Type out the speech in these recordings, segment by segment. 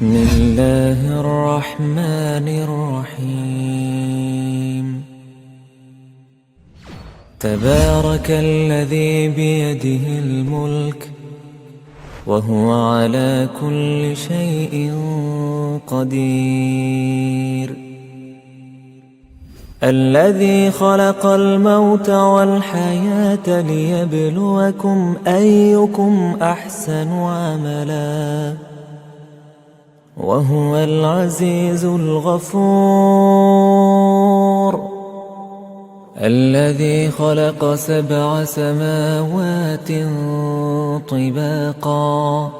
بسم الله الرحمن الرحيم. تبارك الذي بيده الملك وهو على كل شيء قدير. الذي خلق الموت والحياة ليبلوكم أيكم أحسن عملا وهو العزيز الغفور. الذي خلق 7 سماوات طباقا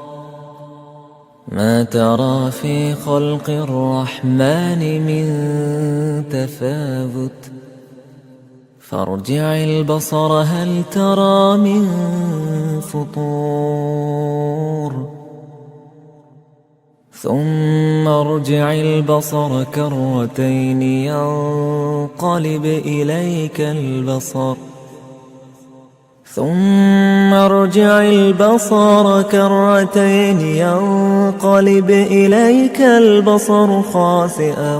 ما ترى في خلق الرحمن من تفاوت فارجع البصر هل ترى من فطور ثم ارجع البصر كرتين ينقلب إليك البصر ثم ارجع البصر كرتين ينقلب إليك البصر خاسئا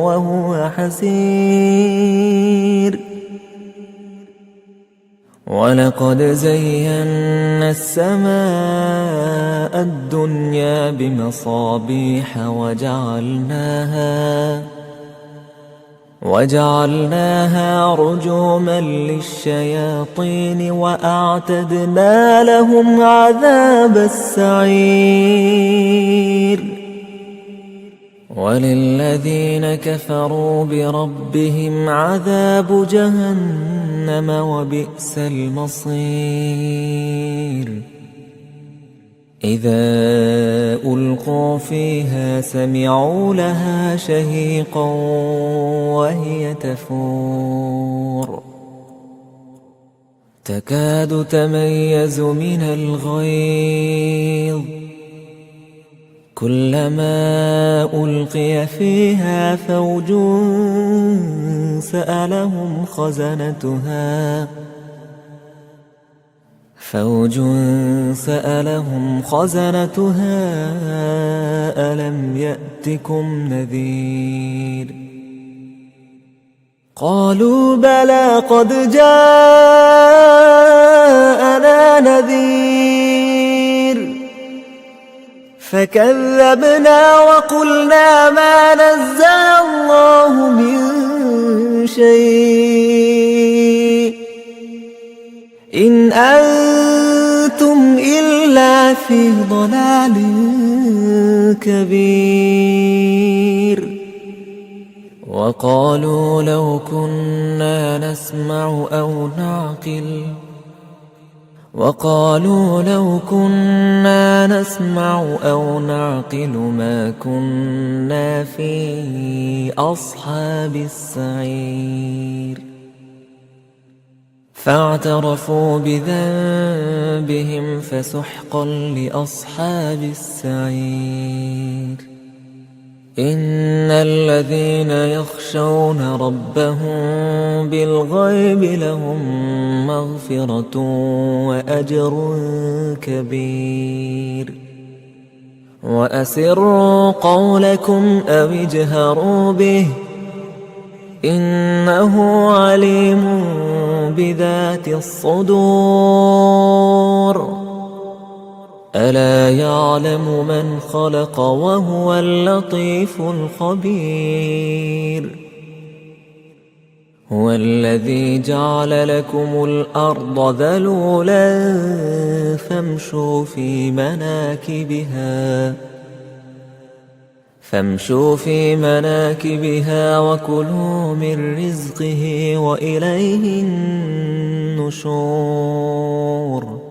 وهو حسير. ولقد زينا السماء الدنيا بمصابيح وجعلناها رجوما للشياطين وأعتدنا لهم عذاب السعير. وللذين كفروا بربهم عذاب جهنم وبئس المصير. إذا ألقوا فيها سمعوا لها شهيقا وهي تفور تكاد تميز من الغيظ كلما ألقي فيها فوج سألهم خزنتها ألم يأتكم نذير قالوا بلى قد جاءنا نذير فكذبنا وقلنا ما نزل الله من شيء إن أنتم إلا في ضلال كبير. وقالوا لو كنا نسمع أو نعقل ما كنا في أصحاب السعير. فاعترفوا بذنبهم فسحقا لأصحاب السعير. إن الذين يخشون ربهم بالغيب لهم مغفرة وأجر كبير. وأسروا قولكم أو اجهروا به إنه عليم بذات الصدور. ألا يعلم من خلق وهو اللطيف الخبير. هو الذي جعل لكم الأرض ذلولا فامشوا في مناكبها وكلوا من رزقه وإليه النشور.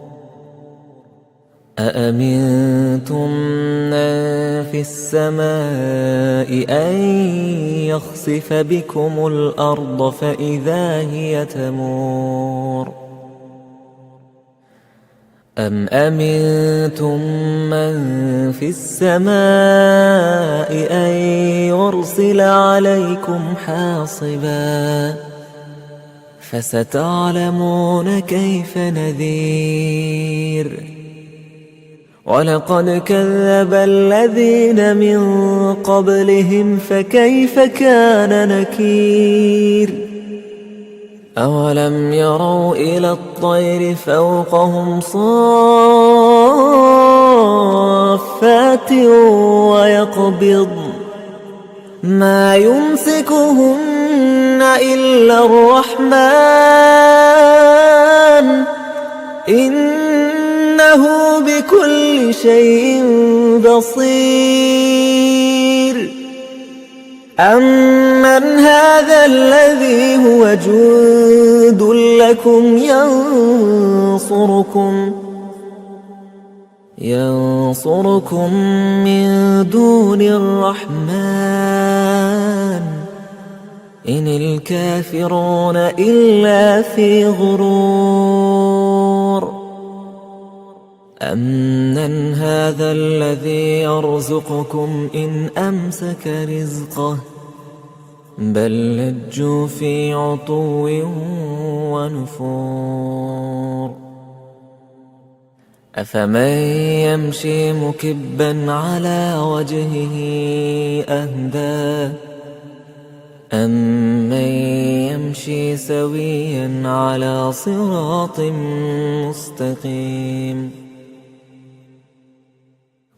أأمنتم من في السماء أن يخسف بكم الأرض فإذا هي تمور أم أمنتم من في السماء أن يرسل عليكم حاصبا فستعلمون كيف نذير. ولقد كذب الذين من قبلهم فكيف كان نكير أولم يروا إلى الطير فوقهم صافات ويقبض ما يمسكهن إلا الرحمن إنه بكل شيء بصير أمن هذا الذي هو جند لكم ينصركم من دون الرحمن إن الكافرون إلا في غرور أمن هذا الذي يرزقكم إن أمسك رزقه بل لجوا في عتو ونفور أفمن يمشي مكبا على وجهه أهدى أمن يمشي سويا على صراط مستقيم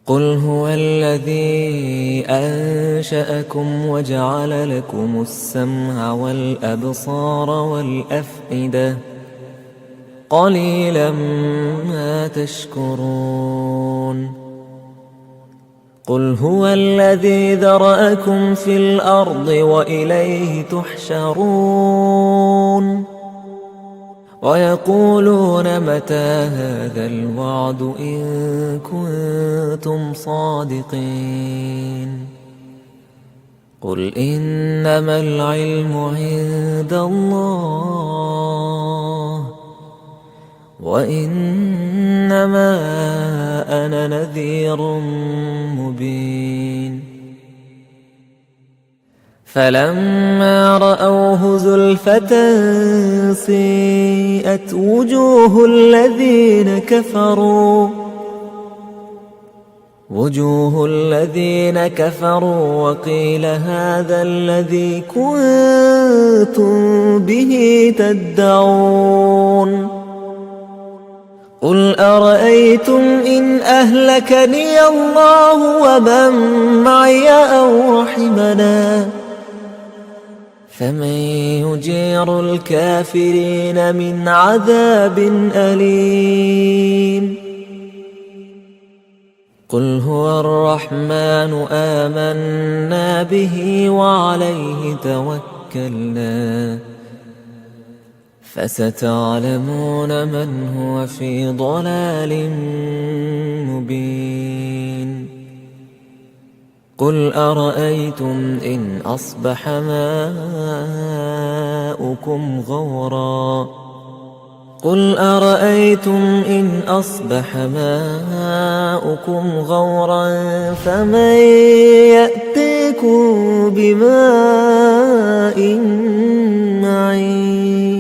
قل هو الذي أنشأكم وجعل لكم السمع والأبصار والأفئدة قليلا ما تشكرون قل هو الذي ذرأكم في الأرض وإليه تحشرون ويقولون متى هذا الوعد إن كنتم صادقين قل إنما العلم عند الله وإنما أنا نذير مبين فلما رأوه زلفة سيئت وجوه الذين كفروا وقيل هذا الذي كنتم به تدعون قل أرأيتم إن أهلكني الله ومن معي أو رحمنا فمن يجير الكافرين من عذاب أليم قل هو الرحمن آمنا به وعليه توكلنا فستعلمون من هو في ضلال مبين قل أرأيتم إن أصبح ماؤكم غورا فمن يأتيكم بماء معين